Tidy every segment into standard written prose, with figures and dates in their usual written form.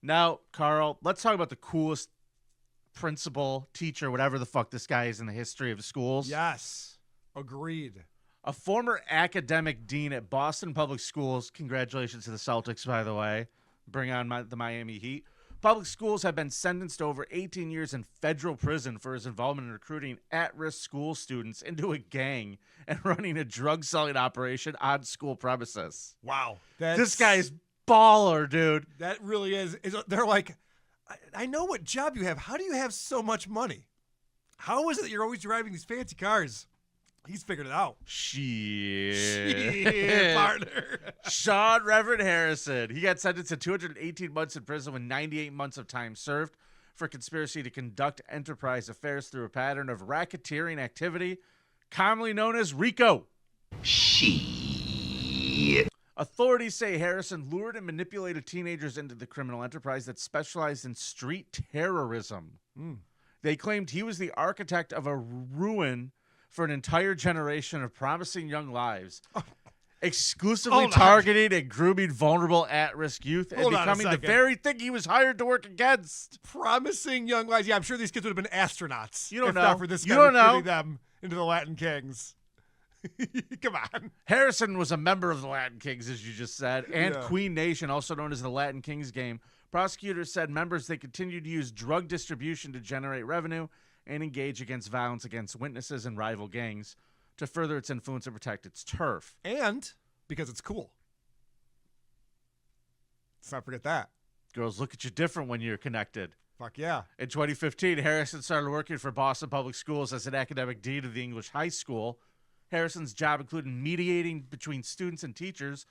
Now, Carl, let's talk about the coolest principal, teacher, whatever the fuck this guy is in the history of schools. Yes. Agreed. A former academic dean at Boston Public Schools. Congratulations to the Celtics, by the way. Bring on the Miami Heat. Public schools have been sentenced to over 18 years in federal prison for his involvement in recruiting at-risk school students into a gang and running a drug-selling operation on school premises. Wow. This guy's baller, dude. That really is. They're like, I know what job you have. How do you have so much money? How is it that you're always driving these fancy cars? He's figured it out. Shit, partner. Sean Reverend Harrison. He got sentenced to 218 months in prison with 98 months of time served for conspiracy to conduct enterprise affairs through a pattern of racketeering activity, commonly known as RICO. Shit. Authorities say Harrison lured and manipulated teenagers into the criminal enterprise that specialized in street terrorism. They claimed he was the architect of a ruin for an entire generation of promising young lives, exclusively targeting and grooming vulnerable at-risk youth and becoming the very thing he was hired to work against. Promising young lives. Yeah, I'm sure these kids would have been astronauts. You don't if know. Not for this You guy don't know. recruiting them into the Latin Kings. Come on. Harrison was a member of the Latin Kings, as you just said, and Yeah. Queen Nation, also known as the Latin Kings game. Prosecutors said members, they continued to use drug distribution to generate revenue and engage against violence against witnesses and rival gangs to further its influence and protect its turf. And because it's cool. Let's not forget that. Girls look at you different when you're connected. Fuck yeah. In 2015, Harrison started working for Boston Public Schools as an academic dean of the English high school. Harrison's job included mediating between students and teachers,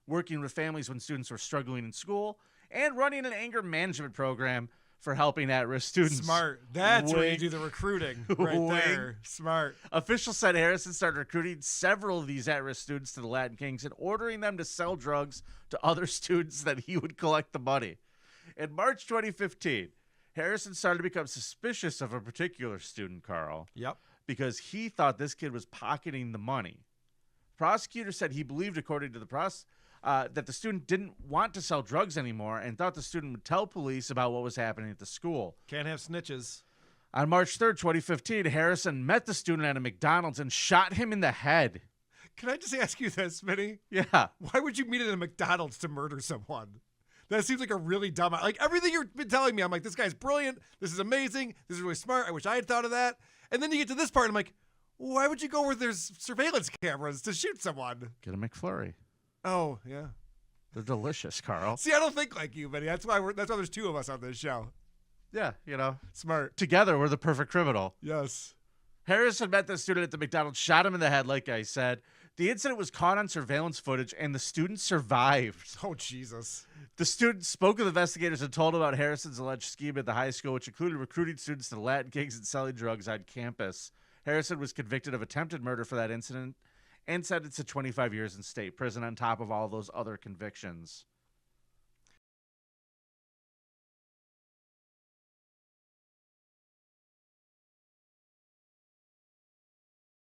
working with families when students were struggling in school, and running an anger management program for helping at-risk students. Smart. That's where you Wink. do the recruiting right Wink. there. Smart. Officials said Harrison started recruiting several of these at-risk students to the Latin Kings and ordering them to sell drugs to other students that he would collect the money. In March 2015, Harrison started to become suspicious of a particular student, Carl, Yep. because he thought this kid was pocketing the money. Prosecutors said he believed, according to the that the student didn't want to sell drugs anymore and thought the student would tell police about what was happening at the school. Can't have snitches. On March 3rd, 2015, Harrison met the student at a McDonald's and shot him in the head. Can I just ask you this, Smitty? Yeah. Why would you meet at a McDonald's to murder someone? That seems like a really dumb... Like, everything you've been telling me, I'm like, this guy's brilliant. This is amazing. This is really smart. I wish I had thought of that. And then you get to this part, and I'm like, why would you go where there's surveillance cameras to shoot someone? Get a McFlurry. Oh, yeah. They're delicious, Carl. See, I don't think like you, buddy. That's why there's two of us on this show. Yeah, you know. Smart. Together, we're the perfect criminal. Yes. Harrison met the student at the McDonald's, shot him in the head, like I said. The incident was caught on surveillance footage, and the student survived. Oh, Jesus. The student spoke with investigators and told about Harrison's alleged scheme at the high school, which included recruiting students to the Latin Kings and selling drugs on campus. Harrison was convicted of attempted murder for that incident and sentenced to 25 years in state prison on top of all those other convictions.